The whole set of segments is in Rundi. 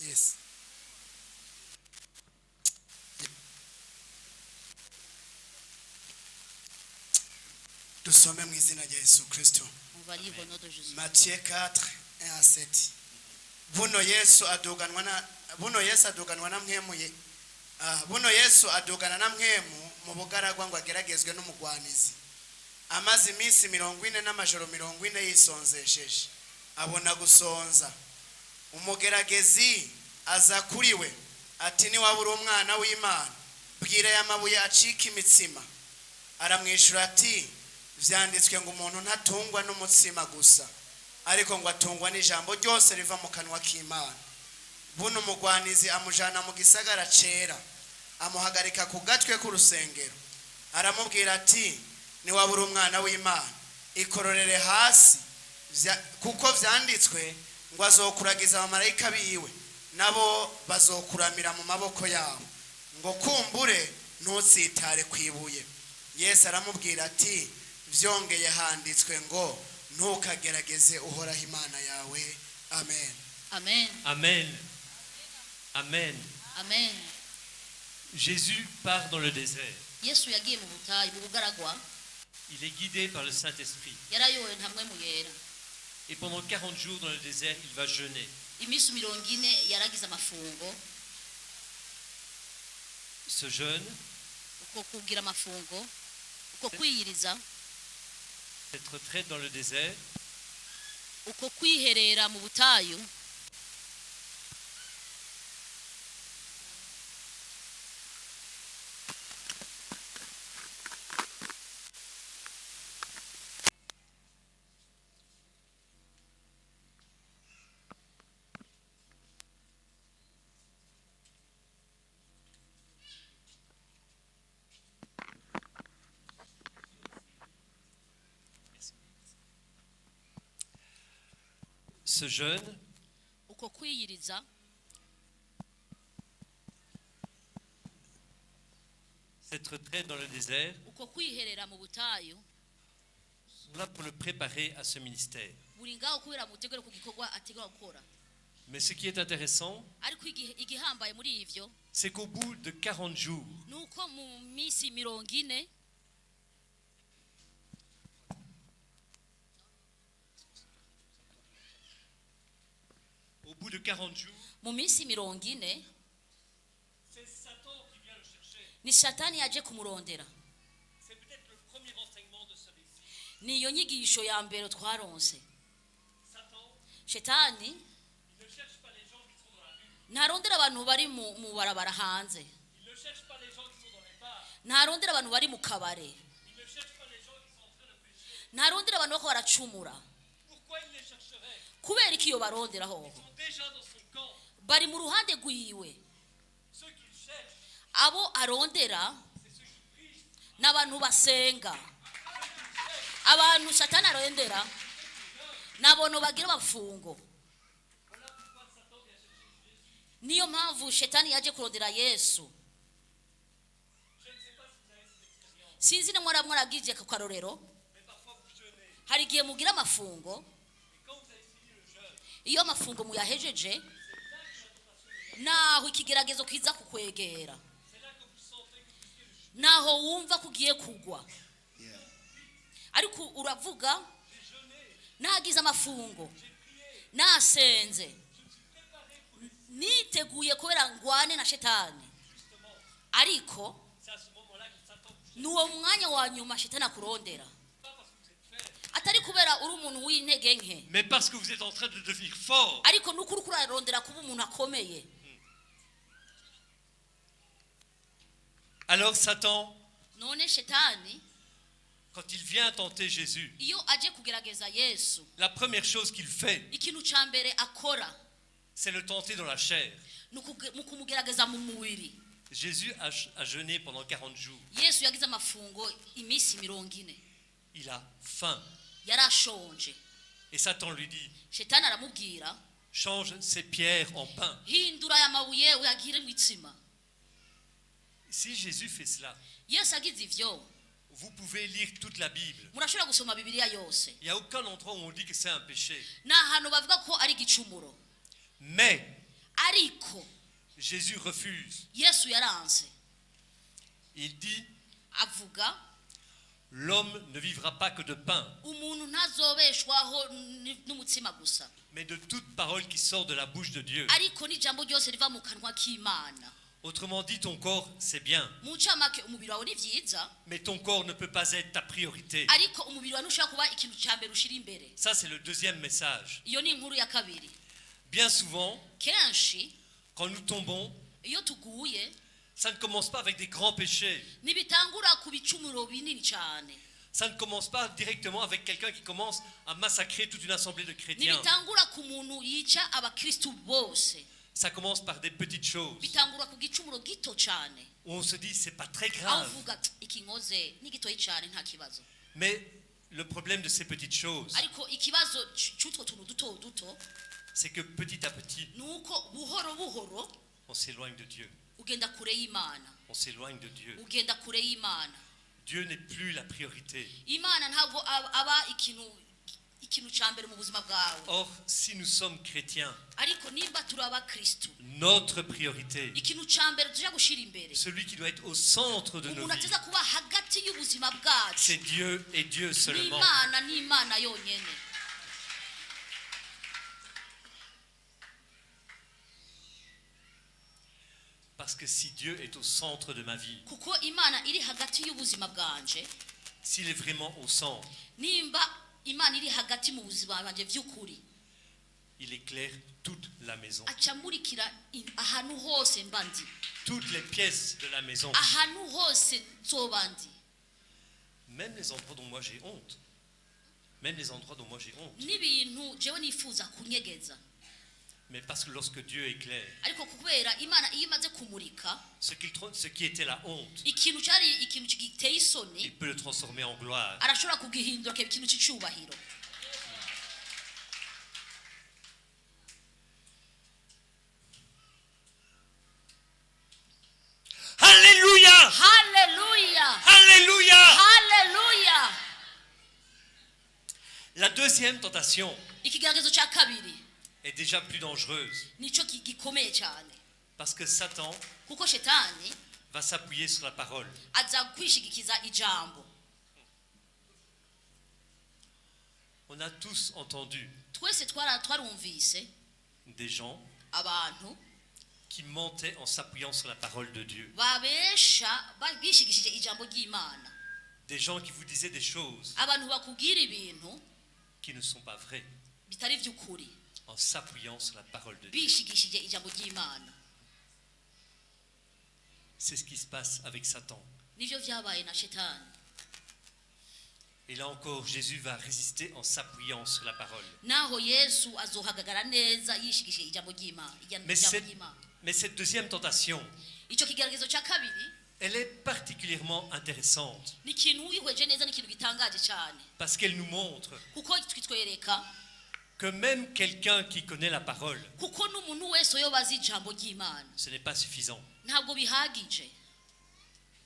Yes. Dusome mu izina rya Yesu Kristo. On va lire au nom de Jésus. Matthieu 4, 1 à 7. Buno Yesu aduganwa na mwemuye. Buno Yesu adugana na mwemu mu bugaragwa ngo ageragezwe n'umugwanizi. Amaze iminsi 40 n'amajoro 40 yisonzesheje. Abona gusonza. Umugeragezi aza kuri we ati ni wabura umwana w'Imana bwira y'amabuye acika imitsima. Aramwishura ati vyanditswe ngo umuntu ntatungwa n'umutsima gusa ariko ngo atungwa n'ijambo ryose riva mu kanwa k'Imana. Buno mugwanizi amujana mu gisagara cera amuhagarika ku gatwe k'urusengero aramubwira ati ni wabura umwana w'Imana ikororere hasi kuko vyanditswe ngo azokuragiza abamarayika biwe nabo bazokuramira mu maboko yabo ngo kumbure ntutsitare kwibuye. Yesu aramubwira ati vyongeye handitswe ngo ntukagerageze uhoraho Imana yawe. Amen. Amen. Amen. Amen. Amen. Jésus part dans le désert. Yesu yagiye mu butayu mu bugaragwa. Il est guidé par le Saint-Esprit. Yarayowe ntamwe mu yera. Et pendant 40 jours dans le désert, il va jeûner. Imisi 40 yaragize amafungo. Ce jeûne, Uko kugira amafungo, uko kwiyiriza, cette retraite dans le désert, uko kwiherera mu butayu, ce jeûne, uko kwiyiriza, cette retraite dans le désert, uko kwiherera mu butayu, sont là pour le préparer à ce ministère. buri ngaho kubera mutegere ku gikorwa ategura gukora. Mais ce qui est intéressant, Ariko igihambaye muri ivyo c'est qu'au bout de 40 jours, nuko mu misi 40 au bout de 40 jours, mu misi 40 c'est Satan qui vient le chercher. ni Satani yaje kumurondera. C'est peut-être le premier enseignement de ce récit. Niyo nyigisho ya mbere twaronse. Satan, Shetani il ne cherche pas les gens qui sont dans la rue. ntarondera abantu bari mu barabara hanze. Il ne cherche pas les gens qui sont dans les bars. Ntarondera abantu bari mu kabare. Il ne cherche pas les gens qui sont en train de pécher. Ntarondera abantu bako baracumura. Pourquoi il les chercherait? Kubera iki iyo barondera Ils hoho? sont déjà dans son camp. Bari mu ruhande rwiwe. Ceux qu'il cherche, Abo arondera c'est ceux qui prient. n'abantu basenga. Abantu Satani arondera n'abantu bagira bafungo. Voilà pourquoi Satan vient chercher Jésus. Niyo mpamvu Shetani yaje kurondera Yesu. Je ne sais pas si vous avez cette expérience, Sinzi ne mwaragije ku karorero. mais parfois vous jeûnez. Hari igihe mugira amafungo. Et quand vous avez fini le jeûne, Iyo amafungo muyahejeje naho ikigeragezo kiza kukwegera. c'est là que vous sentez que vous risquez de chuter. Naho wumva kugiye kugwa. Yeah. Ariko uravuga J'ai jeûné, nagize amafungo. j'ai prié, Nasenze. je me suis préparé pour les... Niteguye kubera ngwane na Shetani. Justement, Ariko c'est à ce moment-là que Satan vous cherche. nuwo mwanya wa nyuma Shetani akurondera. Pas parce que vous êtes faible, Atari kubera uri umuntu w'intege nke. mais parce que vous êtes en train de devenir fort. Ariko nukuri kurarondera kuba umuntu akomeye. Alors Satan, None Shetani quand il vient tenter Jésus, iyo aje kugerageza Yesu, la première chose qu'il fait, ikintu ca mbere akora c'est le tenter dans la chair. mu kumugerageza mu mubiri. Jésus a jeûné pendant 40 jours. Yesu yagize amafungo imisi 40. Il a faim. Yarashonje. Et Satan lui dit, Shetani aramubwira, change ces pierres en pain. hindura aya mabuye uyagire mwitsima. Si Jésus fait cela, Yesu agize ivyo, vous pouvez lire toute la Bible. murashobora gusoma Bibiliya yose. Il n'y a aucun endroit où on dit que c'est un péché. Nta hantu bavuga ko ari igicumuro. Mais ariko Jésus refuse. yesu yaranze Il dit, avuga l'homme ne vivra pas que de pain, umuntu ntazobeshwaho n'umutsima gusa mais de toute parole qui sort de la bouche de Dieu. ariko n'ijambo ryose riva mu kanwa k'imana. Autrement dit, ton corps, c'est bien, mu ncamake umubiri wawe ni vyiza mais ton corps ne peut pas être ta priorité. ariko umubiri wawe ntushobora kuba ikintu cya mbere ushira imbere. Ça, c'est le deuxième message. iyo ni inkuru ya kabiri. Bien souvent, kenshi quand nous tombons, iyo tuguye ça ne commence pas avec des grands péchés. ntibitangura ku bicumuro binini cyane, Ça ne commence pas directement avec quelqu'un qui commence à massacrer toute une assemblée de chrétiens. ntibitangura ku muntu yica abakristu bose, Ça commence par des petites choses bitangura ku gicumuro gito cyane où on se dit, c'est pas très aho grave. uvuga iki nkoze ni gitoyi cyane nta kibazo, Mais le problème de ces petites choses, ariko ikibazo cy'utwo tuntu duto duto c'est que petit à petit, ni uko buhoro buhoro on s'éloigne de Dieu. ugenda kure y'imana, On s'éloigne de Dieu. ugenda kure y'imana. Dieu n'est plus la priorité. imana ntabwo aba ikintu cya mbere mu buzima bwawe. Or, si nous sommes chrétiens, ariko nimba turi abakristu notre priorité, ikintu cya mbere tujya gushyira imbere, celui qui doit être au centre de nos umuntu vies, ateza kuba hagati y'ubuzima bwacu c'est Dieu et Dieu seulement. n'imana yonyine. Parce que si Dieu est au centre de ma vie, kuko imana iri hagati y'ubuzima bwanje, s'il est vraiment au centre, nimba imana iri hagati mu buzima bwanje by'ukuri, il éclaire toute la maison. aca amurikira ahantu hose mba ndi, Toutes les pièces de la maison, ahantu hose nzoba ndi, même les endroits dont moi j'ai honte. Même les endroits dont moi j'ai honte. n'ibintu jewe nifuza kunyegeza, Mais parce que lorsque Dieu éclaire, ariko kubera imana iyo imaze kumurika ce qui était la honte, ikintu cyari ikintu giteye isoni, il peut le transformer en gloire. arashobora kugihindura keba ikintu cy'icyubahiro. Alléluia! Haleluya, Alléluia! haleluya. La deuxième tentation Ikigaragazo cya kabiri est déjà plus dangereuse nicyo gikomeye cyane, parce que Satan kuko shetani va s'appuyer sur la parole. aza kwishigikiza ijambo. On a tous entendu Twese twarumvise des gens abantu qui mentaient en s'appuyant sur la parole de Dieu. babesha bishigishije ijambo ry'Imana, Des gens qui vous disaient des choses abantu bakubwira ibintu qui ne sont pas vraies bitari by'ukuri en s'appuyant sur la parole de Dieu. bishigishije ijambo ry'Imana. C'est ce qui se passe avec Satan. Nivyo vyabaye na shetani. Et là encore, Jésus va résister en s'appuyant sur la parole. Naho Yesu azohagagara neza yishigishije ijambo ry'Imana, Mais cette deuxième tentation, icyo kigaragazo cya kabiri elle est particulièrement intéressante ni ikintu wihweje neza, ni ikintu gitangaje cyane, parce qu'elle nous montre kuko kitwereka que même quelqu'un qui connaît la parole, kuko n'umuntu wese yobaza ijambo ry'Imana ce n'est pas suffisant. ntabwo bihagije.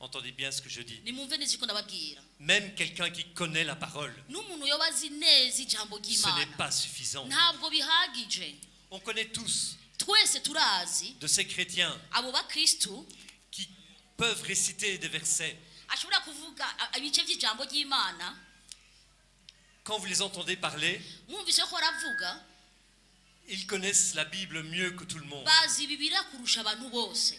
Entendez bien ce que je dis. Nimumve neza iko ndababwira, Même quelqu'un qui connaît la parole, n'umuntu yobazi neza ijambo ce n'est ry'Imana pas suffisant. ntabwo bihagije. On connaît tous Twese turazi de ces chrétiens abo bakristu qui peuvent réciter des versets. ashobora kuvuga ibice by'ijambo ry'Imana, Quand vous les entendez parler, mwumvise ko aravuga, ils connaissent la Bible mieux que tout le monde. bazi Bibiliya kurusha abantu bose.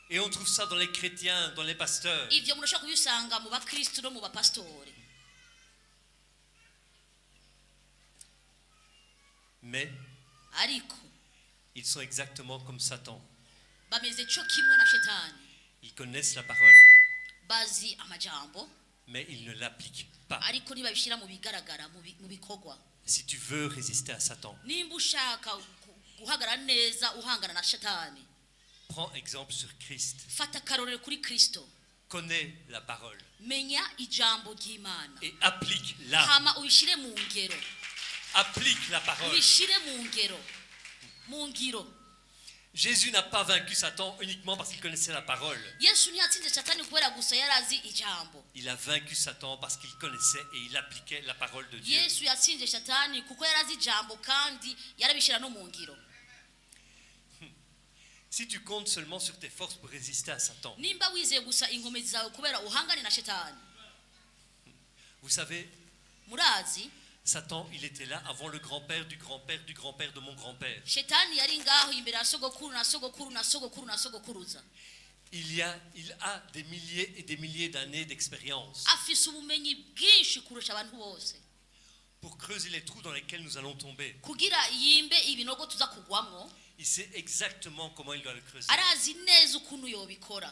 Et on trouve ça dans les chrétiens, dans les pasteurs. Ivyo murashobora kubisanga mu bakristu no mu bapastori, Mais ariko ils sont exactement comme Satan. bameze cyo kimwe na shetani, Ils connaissent la parole, bazi amajambo mais ils ne l'appliquent pas. ariko ntibabishyira mu bigaragara mu bikorwa. Si tu veux résister à Satan, Nimba ushaka guhagarara neza uhangana na shetani, prends exemple sur Christ. fata akarorero kuri Kristo, Connais la parole menya ijambo ry'Imana et applique-la. hama ubishyire mu ngero, Applique la parole. ubishyire mu ngiro. Jésus n'a pas vaincu Satan uniquement parce qu'il connaissait la parole. Yesu ntiyatsinze shetani kubera gusa yarazi ijambo. Il a vaincu Satan parce qu'il connaissait et il appliquait la parole de Dieu. Yesu yatsinze shetani kuko yarazi ijambo kandi yarabishyira no mu ngiro. Si tu comptes seulement sur tes forces pour résister à Satan, nimba wizeye gusa inkomezi zawe kubera uhangane na shetani, vous savez, murazi Satan, il était là avant le grand-père du grand-père du grand-père de mon grand-père. shetani yari ngaho imbere ya sogokuru na sogokuru na sogokuru na sogokuruza. Il a des milliers et des milliers d'années d'expérience Afise ubumenyi bwinshi kurusha abantu bose pour creuser les trous dans lesquels nous allons tomber. kugira yimbe ibinogo tuza kugwamwo. Il sait exactement comment il doit le creuser. Arazi neza ukuntu yobikora.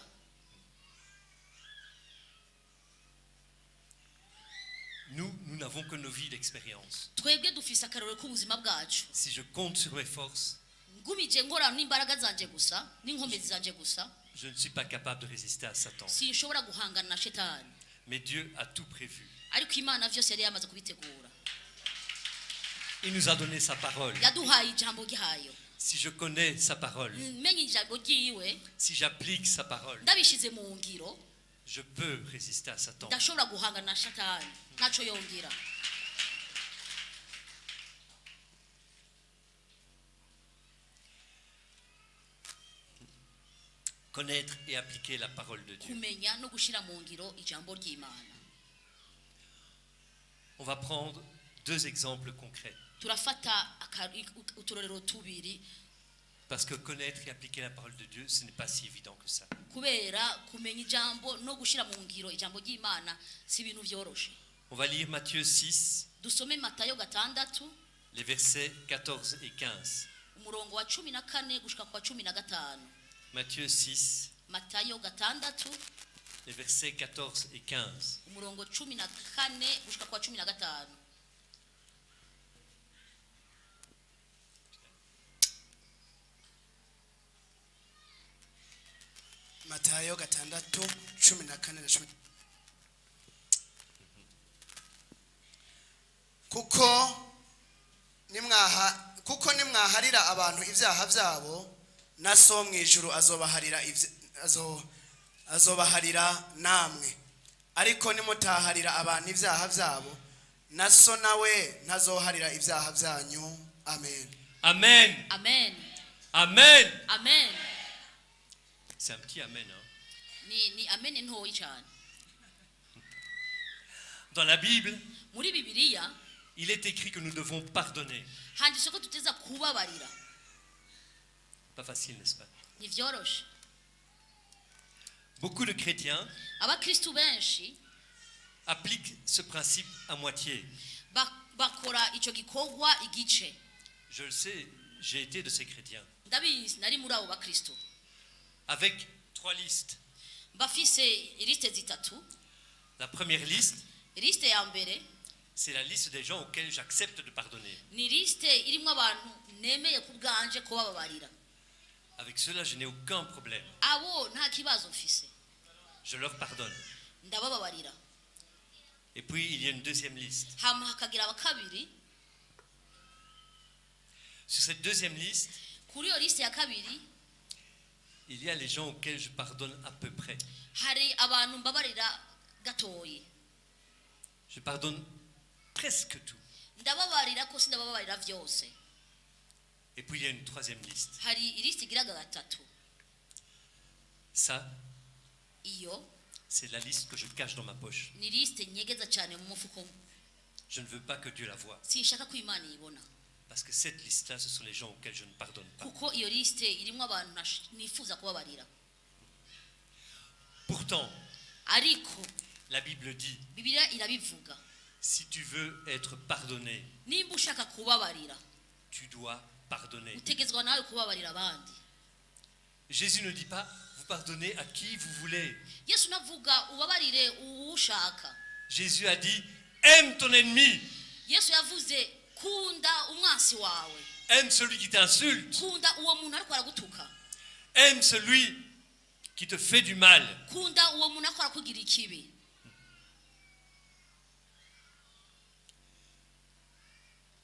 Nous n'avons que nos vies d'expérience. Twebwe dufise akarore k'ubuzima bwacu. Si je compte sur mes forces, Ngumije ngora n'imbaraga zanje gusa n'inkomezi zanje gusa, je ne suis pas capable de résister à Satan. sinshobora guhangana na shetani. Mais Dieu a tout prévu. Ariko Imana vyose yari yamaze kubitegura. Il nous a donné sa parole. Yaduhaye ijambo ryayo. Si je connais sa parole, Menye ijambo ryiwe, si j'applique sa parole, ndabishize mu ngiro, je peux résister à Satan. ndashobora guhangana na shetani. Naco yongira. Connaître et appliquer la parole de Dieu. Kumenya no gushira mu ngiro ijambo ry'Imana. On va prendre 2 exemples concrets. Turafata uturorero tubiri Parce que connaître et appliquer la parole de Dieu, ce n'est pas si évident que ça. kubera kumenya ijambo no gushira mu ngiro ijambo ry'Imana si ibintu vyoroshe. On va lire Matthieu 6, Dusome Matayo 6 les versets 14 et 15. umurongo wa 14 gushika kwa 15. Matthieu 6, Matayo 6 les versets 14 et 15. umurongo 14 gushika kwa 15. Matayo 6:14 na 10. kuko nimwaharira abantu ibyaha byabo, na so mu ijuru azobaharira namwe. Ariko nimutaharira abantu ibyaha byabo, na so nawe ntazoharira ibyaha byanyu. Amen. Amen. Amen. Amen. Amen. C'est un petit amen. Hein? Ni amen ntoyi cyane. Dans la Bible, Muri Bibiliya il est écrit que nous devons pardonner. handitse ko tuteza kubabarira. Pas facile, n'est-ce pas? Ni vyoroshe. Beaucoup de chrétiens Abakristu benshi appliquent ce principe à moitié. bakora ico gikorwa igice. Je le sais, j'ai été de ces chrétiens. Ndabizi nari muri abo bakristo. Avec 3 listes. Bafise liste zitatu. La première liste, Liste ya mbere c'est la liste des gens auxquels j'accepte de pardonner. ni liste irimwo abantu nemeye ku bwanje ko bababarira. Avec ceux-là, je n'ai aucun problème. Abo nta kibazo mfise. Je leur pardonne. Ndabababarira. Et puis, il y a une deuxième liste. Hama hakagira abakabiri. Sur cette deuxième liste, Kuri iyo liste ya kabiri il y a les gens auxquels je pardonne à peu près. hari abantu mbabarira gatoyi. Je pardonne presque tout. Ndababarira ko sindababarira vyose. Et puis, il y a une troisième liste. Hari liste igiraga gatatu. Ça, Iyo c'est la liste que je cache dans ma poche. ni liste nyegeza cyane mu mufuko. Je ne veux pas que Dieu la voie. Sinshaka ko Imana ibona. Parce que cette liste-là, ce sont les gens auxquels je ne pardonne pas. Kuko iyo liste irimwo abantu nifuza kubabarira. Pourtant, Ariko la Bible dit, Bibiliya irabivuga. si tu veux être pardonné, Nimba ushaka kubabarira, tu dois pardonner. utegezwa nawe kubabarira abandi. Jésus ne dit pas, vous pardonnez à qui vous voulez. Yesu navuga ubabarire uwushaka. Jésus a dit, aime ton ennemi, Yesu yavuze kunda umwansi wawe. aime celui qui t'insulte, Kunda uwo muntu ariko aragutuka. aime celui qui te fait du mal. Kunda uwo muntu ariko arakugira ikibi.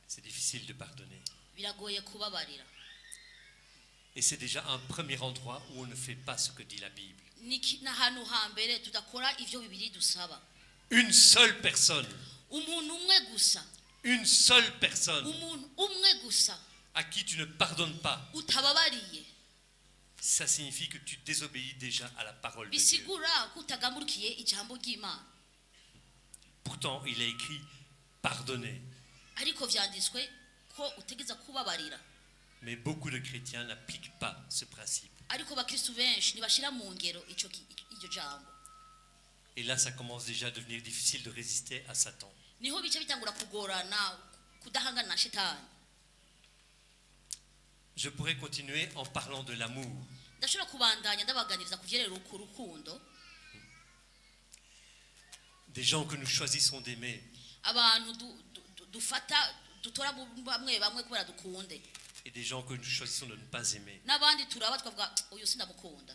C'est difficile de pardonner. Biragoye kubabarira. Et c'est déjà un premier endroit où on ne fait pas ce que dit la Bible. N'ahantu hambere tudakora ivyo Bibiliya dusaba. Une seule personne, Umuntu umwe gusa. une seule personne Umuntu umwe gusa à qui tu ne pardonnes pas, utababariye. ça signifie que tu désobéis déjà à la parole de Dieu. bisigura ko utagamburukiye ijambo ry'Imana. Pourtant, il est écrit pardonner. Ariko vyanditswe ko utegeza kubabarira. Mais beaucoup de chrétiens n'appliquent pas ce principe. Ariko bakristo benshi ntibashira mu ngero iryo jambo. Et là, ça commence déjà à devenir difficile de résister à Satan. Niho bice bitangura kugorana kudahangana na shetani. Je pourrais continuer en parlant de l'amour. Ndashobora kubandanya ndabaganiriza kuvyerera urukundo. Des gens que nous choisissons d'aimer. Abantu dufata dutora bamwe bamwe kubera dukunde. Et des gens que nous choisissons de ne pas aimer. N'abandi turaba twavuga uyu sindamukunda.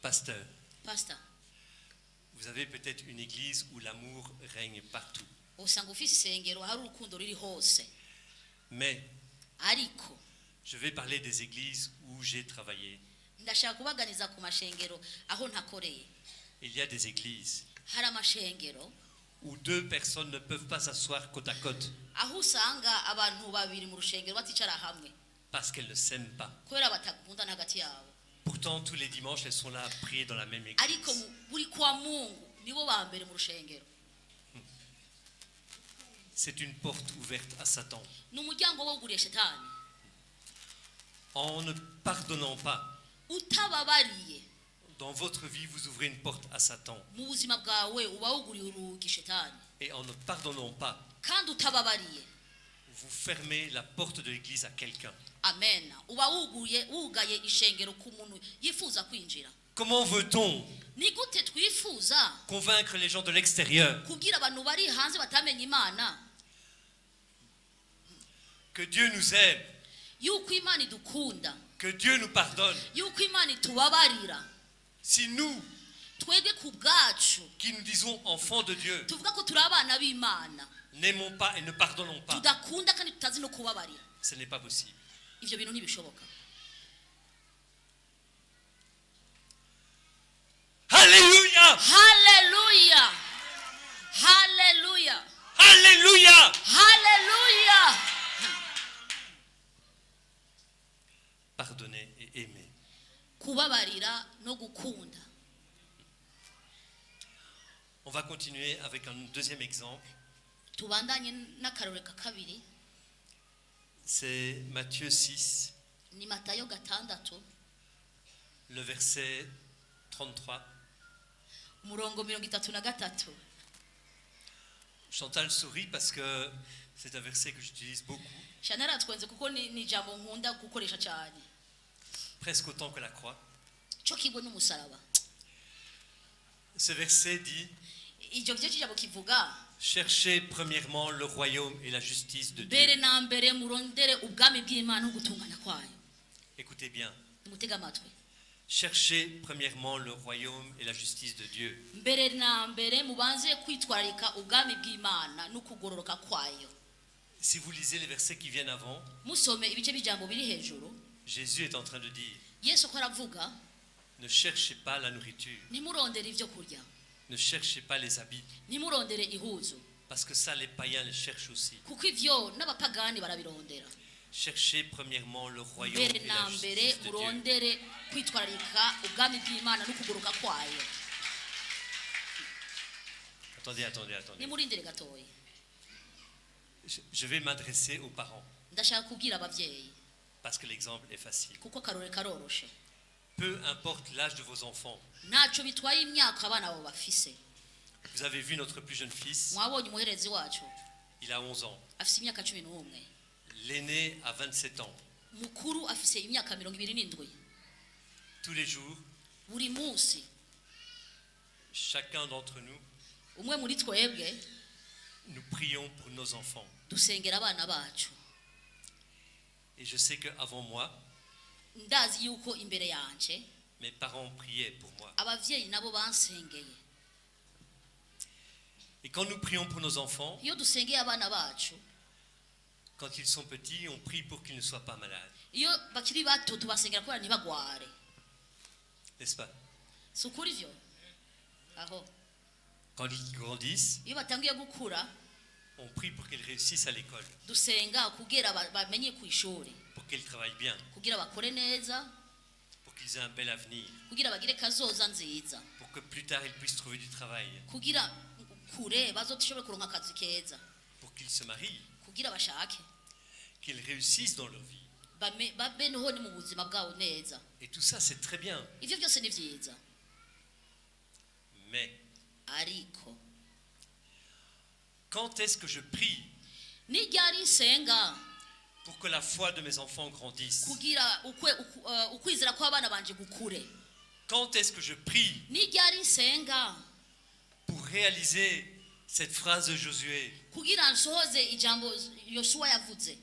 Pasteur, Pastor, vous avez peut-être une église où l'amour règne partout. usanga ufise isengero hari urukundo riri hose. Mais Ariko je vais parler des églises où j'ai travaillé. ndashaka kubaganiza ku mashengero aho ntakoreye. Il y a des églises Hari amashengero où deux personnes ne peuvent pas s'asseoir côte à côte aho usanga abantu babiri mu rushengero baticara hamwe parce qu'elles ne s'aiment pas. kubera batakundana hagati yabo. Pourtant, tous les dimanches, elles sont là à prier dans la même Ariko église. buri kwa Mungu nibo ba mbere mu rushengero. C'est une porte ouverte à Satan. Ni umuryango wuguriye shetani. En ne pardonnant pas, Utababariye dans votre vie, vous ouvrez une porte à Satan. mu buzima bwawe uba wuguriye urugi shetani. Et en ne pardonnant pas, Kandi utababariye, vous fermez la porte de l'église à quelqu'un. amen, uba wugaye ishengero ku muntu yifuza kwinjira. Comment veut-on Ni gute twifuza convaincre les gens de l'extérieur kubwira abantu bari hanze batamenye Imana que Dieu nous aime, yuko Imana idukunda, que Dieu nous pardonne, yuko Imana itubabarira, si nous, twebwe ku bwacu qui nous disons enfants de Dieu, tuvuga ko turi abana b'Imana n'aimons pas et ne pardonnons pas? tudakunda kandi tutazi no kubabarira? Ce n'est pas possible. Ivyo bintu ntibishoboka. Alléluia! Hallelujah, hallelujah, Alléluia! hallelujah. Pardonner et aimer. Kubabarira no gukunda. On va continuer avec un deuxième exemple. Tubandanye n'akarore ka kabiri. C'est Matthieu 6, Ni Matayo gatandatu le verset 33. umurongo 33. Chantal sourit parce que c'est un verset que j'utilise beaucoup, Shanara twenze kuko ni ijambo nkunda gukoresha cyane. presque autant que la croix. Cyo kigwe n'umusaraba. Ce verset dit: Ijyo byo kijabo kivuga cherchez premièrement le royaume et la justice de mbere Dieu. na mbere murondere ubwami bw'Imana n'ugutungana kwayo. Écoutez bien. Mutega amatwi. Cherchez premièrement le royaume et la justice de Dieu. Mbere na mbere mubanze kwitwararika ubwami bw'Imana n'ukugororoka kwayo. Si vous lisez les versets qui viennent avant, Musome ibice bijambo biri hejuru. Jésus est en train de dire: Yesu ko aravuga ne cherchez pas la nourriture, nimurondere ivyo kurya, ne cherchez pas les habits, nimurondere ihuzu, parce que ça les païens les cherchent aussi. kuko ivyo n'abapagani barabirondera. Cherchez premièrement le royaume Mbere et na la mbere justice de Dieu. murondere kwitwararika ubwami bw'Imana n'ukugoroka kwayo. Attendez. Nimurindire gatoya. Je vais m'adresser aux parents, Ndashaka kubwira abavyeyi parce que l'exemple est facile. kuko karore karoroshe. Peu importe l'âge de vos enfants. Ntaco bitwaye imyaka abana babo bafise. Vous avez vu notre plus jeune fils, Mwabonye umuherezi wacu il a 11 ans. afise imyaka 11. L'aîné a 27 ans. Mukuru afise imyaka 27. Tous les jours, Buri munsi chacun d'entre nous, umwe muri twebwe nous prions pour nos enfants. dusengera abana bacu. Et je sais qu'avant moi, Ndazi yuko imbere yanje mes parents priaient pour moi. abavyeyi nabo bansengeye. Et quand nous prions pour nos enfants, Iyo dusengeye abana bacu, quand ils sont petits, on prie pour qu'ils ne soient pas malades. iyo bakiri bato tubasengera kubera ntibagware. N'est-ce pas? Si ukuri ivyo? Aho Quand ils grandissent, iyo batangiye gukura On prie pour qu'ils réussissent à l'école, dusenga kugira bamenye ku ishuri, pour qu'ils travaillent bien, kugira bakore neza, pour qu'ils aient un bel avenir, kugira bagire kazoza nziza, pour que plus tard ils puissent trouver du travail, kugira kure bazoshobore kuronka akazi keza, pour qu'ils se marient, kugira bashake qu'ils réussissent dans leur vie. babeho ni mu buzima bwabo neza. Et tout ça, c'est très bien. Ivyo byose ni vyiza, Mais ariko quand est-ce que je prie ni ryari nsenga pour que la foi de mes enfants grandisse? kugira ukwizera kw'abana banje gukure? Quand est-ce que je prie Ni ryari nsenga pour réaliser cette phrase de Josué? kugira nsohoze ijambo Yosuwa yavuze,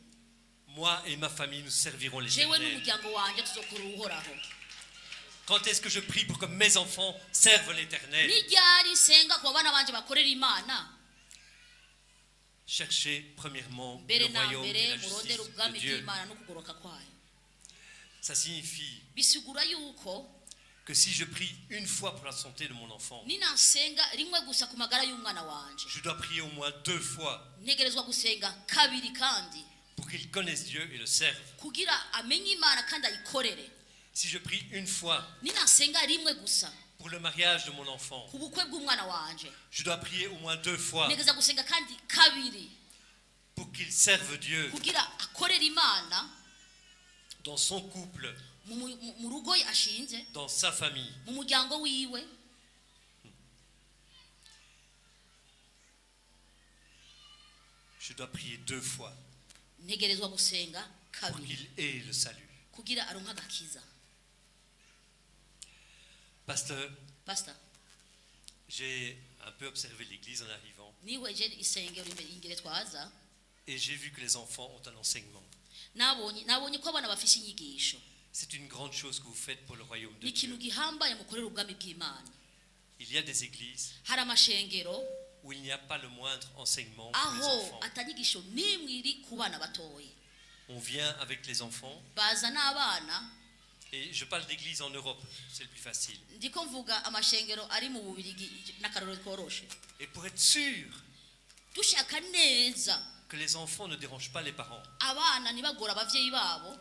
Moi et ma famille, nous servirons jewe l'Éternel. n'umuryango wanje tuzokura uhoraho? Quand est-ce que je prie pour que mes enfants servent l'Éternel? Ni ryari nsenga ku bana banje bakorera Imana? Cherchez premièrement le Mbere na royaume et mbere la murondera justice de ubwami Dieu. bw'Imana no kugoroka kwayo. Ça signifie Bisigura yuko que si je prie une fois pour la santé de mon enfant, ninansenga rimwe gusa ku magara y'umwana wanje, je dois prier au moins 2 fois ntegerezwa gusenga kabiri kandi pour qu'il connaisse Dieu et le serve. kugira amenye Imana kandi ayikorere. Si je prie une fois Ninansenga rimwe gusa pour le mariage de mon enfant, ku bukwe bw'umwana wanje, je dois prier au moins 2 fois ntegereza gusenga kandi kabiri pour qu'il serve Dieu kugira akorere Imana dans son couple, mu rugo ashinze, dans sa famille. mu muryango wiwe. Je dois prier 2 fois Ntegerezwa gusenga pour kabiri qu'il ait le salut. kugira aronka agakiza. Pasteur, Pastor, j'ai un peu observé l'église en arrivant niweje isengero imbere y'ingere twaza, et j'ai vu que les enfants ont un enseignement. nabonye ko abana bafise inyigisho. C'est une grande chose que vous faites pour le royaume de Ni ikintu Dieu. gihambaye mukorera ubwami bw'Imana. Il y a des églises Hari amashengero où il n'y a pas le moindre enseignement pour les aho enfants. atanyigisho nimwe iri ku bana batoye, On vient avec les enfants, baza n'abana. et je parle d'église en Europe, c'est le plus facile. Ndiko mvuga amashengero ari mu Bubirigi n'akarorero koroshe. Et pour être sûr Dushaka neza que les enfants ne dérangent pas les parents, abana ntibagora abavyeyi babo,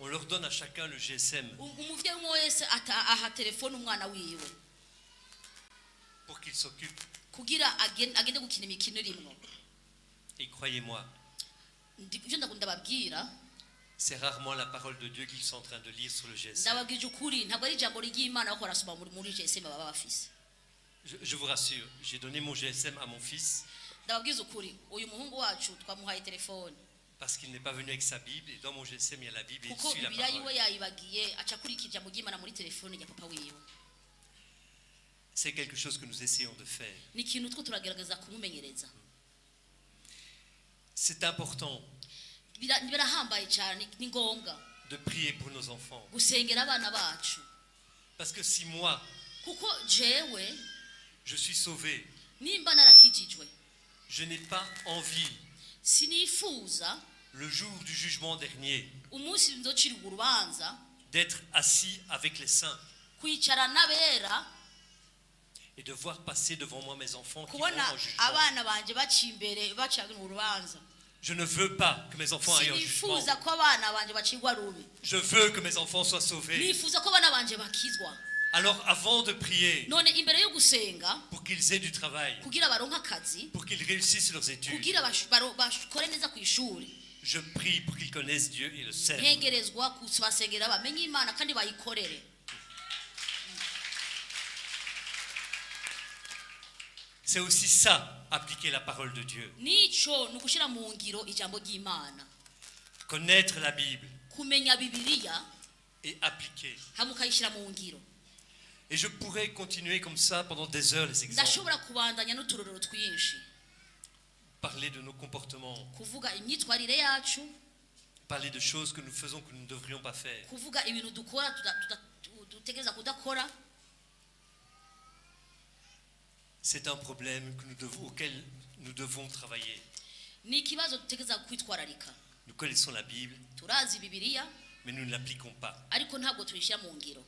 on leur donne à chacun le GSM umuvyeyi umwe wese aha telefone umwana wiwe pour qu'ils s'occupent. kugira agende gukina imikino irimwo. Et croyez-moi, Ivyo ndababwira, c'est rarement la parole de Dieu qu'ils sont en train de lire sur le GSM. ndababwije ukuri, ntabwo ari ijambo ry'Imana bako barasoma muri GSM baba bafise. Je vous rassure, j'ai donné mon GSM à mon fils Ndababwiza ukuri, uyu muhungu wacu twamuhaye telefone parce qu'il n'est pas venu avec sa Bible, et dans mon GSM il y a la Bible et il kuko suit la Bibiliya parole. yiwe yayibagiye aca akurikira ijambo ry'Imana muri telefone ya papa wiwe. C'est quelque chose que nous essayons de faire. Ni ikintu two turagerageza kumumenyereza. C'est important Birahambaye cyane, ni ngombwa de prier pour nos enfants. gusengera abana bacu, Parce que si moi, kuko jewe je suis sauvé, nimba narakijijwe, je n'ai pas envie, sinifuza le jour du jugement dernier, umunsi nzocira urubanza d'être assis avec les saints kwicara n'abera, et de voir passer devant moi mes enfants qui vont kubona en jugement. abana banje baca imbere baca mu rubanza. Je ne veux pas que mes enfants aillent en jugement. Sinifuza ko abana banje bacirwa rubi, Je veux que mes enfants soient sauvés. nifuza ko abana banje bakizwa. Alors avant de prier None imbere yo gusenga pour qu'ils aient du travail, kugira baronka akazi, pour qu'ils réussissent leurs études, kugira bakore neza ku ishuri, je prie pour qu'ils connaissent Dieu et le servent. ntegerezwa kubasengera bamenye Imana kandi bayikorere. C'est aussi ça, appliquer la parole de Dieu. Nico ni ugushira mu ngiro ijambo ry'Imana, Connaître la Bible kumenya Bibiliya et appliquer. hamwe ukayishira mu ngiro. Et je pourrais continuer comme ça pendant des heures les exemples. Ndashobora kubandanya n'uturorero twinshi, Parler de nos comportements, kuvuga imyitwarire yacu, parler de choses que nous faisons que nous ne devrions pas faire. kuvuga ibintu dukora dutegereza kudakora. C'est un problème auquel nous devons travailler. Ni ikibazo dutegereza kwitwararika. Nous connaissons la Bible, Turazi Bibiliya mais nous ne l'appliquons pas. ariko ntabwo tuyishyira mu ngiro.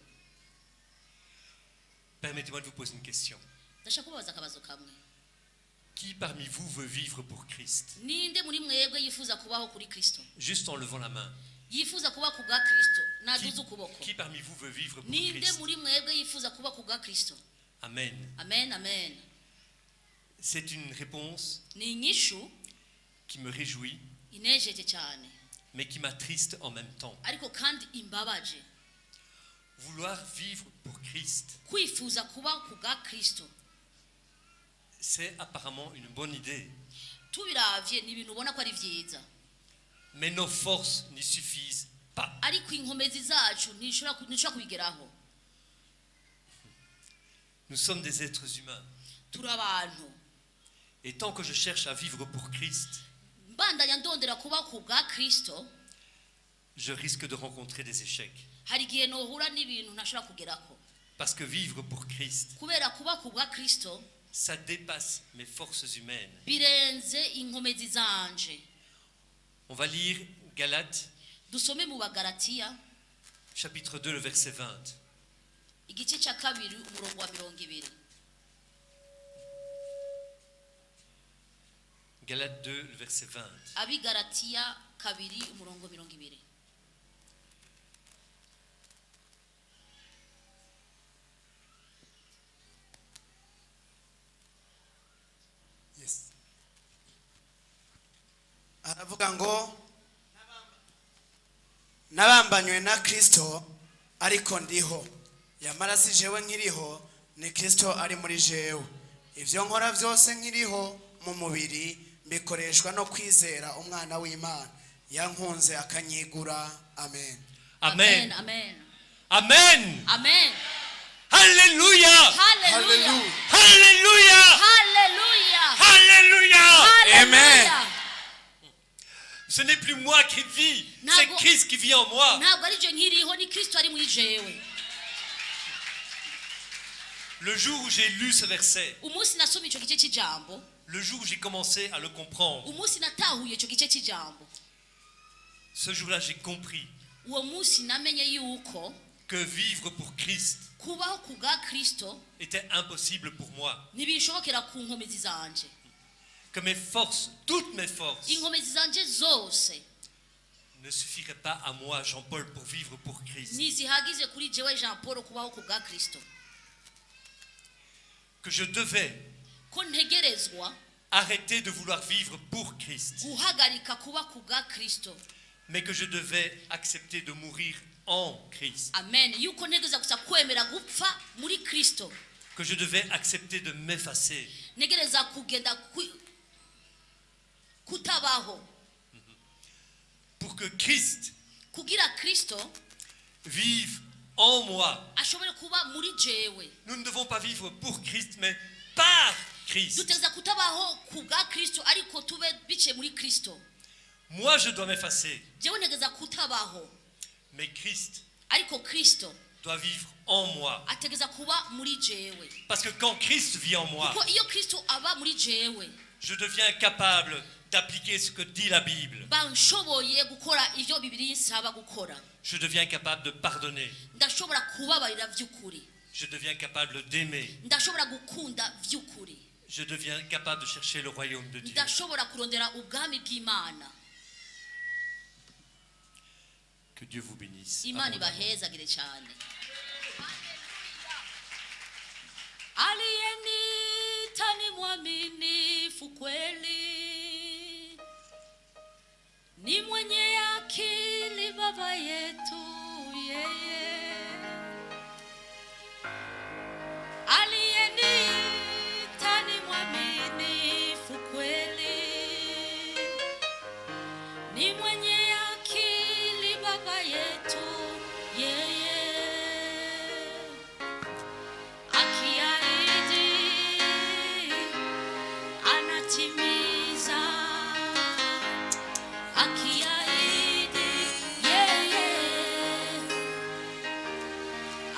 Permettez-moi de vous poser une question. Ndashaka kubabaza akabazo kamwe. Qui parmi vous veut vivre pour Christ? ninde muri mwebwe yifuza kubaho kuri kristo Juste en levant la main. yifuza kuba ku bwa kristo naduze ukuboko Qui parmi vous veut vivre pour ninde Christ? muri mwebwe yifuza kuba ku bwa kristo Amen. amen amen C'est une réponse ni inyishu qui me réjouit, inejeje cyane mais qui m'attriste en même temps. ariko kandi imbabaje Vouloir vivre pour Christ, kwifuza kuba ku bwa kristo c'est apparemment une bonne idée. tubiravye ni ibintu ubona ko ari vyiza Mais nos forces n'y suffisent pas. ariko inkomezi zacu ntishobora kubigeraho Nous sommes des êtres humains. turi abantu Et tant que je cherche à vivre pour Christ, mbandanya ndondera kuba ku bwa kristo je risque de rencontrer des échecs. hari igihe nohura n'ibintu ntashobora kugerako Parce que vivre pour Christ, kubera kuba ku bwa kristo ça dépasse mes forces humaines. birenze inkomezi zanje On va lire Galates, dusome mu bagalatiya chapitre 2, le verset 20. igice cya kabiri umurongo wa 20 Galates 2, le verset 20. abigalatiya kabiri umurongo 20 Yes. aravuga ngo nabambanywe na kristo ariko ndiho yamara si jewe nkiriho ni kristo ari muri jewe ivyo nkora vyose nkiriho mu mubiri mbikoreshwa no kwizera umwana w'Imana yankunze akanyigura amen Amen. amen Amen. amen Alléluia. hallelujah Alléluia. hallelujah Alléluia. Amen. Ce n'est plus moi qui vis, c'est Ntabwo- Christ qui vit en moi. ntabwo ari je nkiriho ni kristo ari muri jewe Le jour où j'ai lu ce verset, umunsi nasoma ico gice cy'ijambo le jour où j'ai commencé à le comprendre, umunsi natahuye ico gice cy'ijambo ce jour-là j'ai compris uwo munsi namenye yuko que vivre pour Christ kubaho ku bwa kristo était impossible pour moi. ntibishobokera ku nkomezi zanje Que mes forces, toutes mes forces, inkomezi zanje zose ne suffiraient pas à moi, Jean-Paul, pour vivre pour Christ. ntizihagize kuri jewe jean paul kubaho ku bwa kristo Que je devais ko ntegerezwa arrêter de vouloir vivre pour Christ, guhagarika kuba ku bwa kristo mais que je devais accepter de mourir en Christ. amen yuko ntegereza gusa kwemera gupfa muri kristo Que je devais accepter de m'effacer, ntegereza kugenda kutabaho pour que Christ kugira kristo vive en moi. ashobore kuba muri jewe Nous ne devons pas vivre pour Christ, mais par Christ. dutegereza kutabaho ku bwa kristo ariko tube biciye muri kristo Moi, je dois m'effacer, jewe ntegereza kutabaho mais Christ ariko kristo doit vivre en moi. ategereza kuba muri jewe Parce que quand Christ vit en moi, kuko iyo kristo aba muri jewe je deviens capable d'appliquer ce que dit la Bible. mba nshoboye gukora ivyo bibiri nsaba gukora Je deviens capable de pardonner. ndashobora kubabarira vy'ukuri Je deviens capable d'aimer. ndashobora gukunda vy'ukuri Je deviens capable de chercher le royaume de Dieu. ndashobora kurondera ubwami bw'imana Que Dieu vous bénisse. imana abondamment. ibahezagire cyane aliyenita ni mwaminifu kweli ni mwenye akili baba yetu yeye aliyenita ni mwaminifu kweli ni mwenye akili baba yetu yeye akiahidi anatimiza akiahidi yeye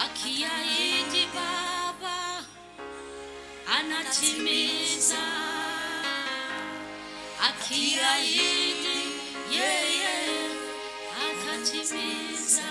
akiahidi baba anatimiza akiahidi yeye atatimiza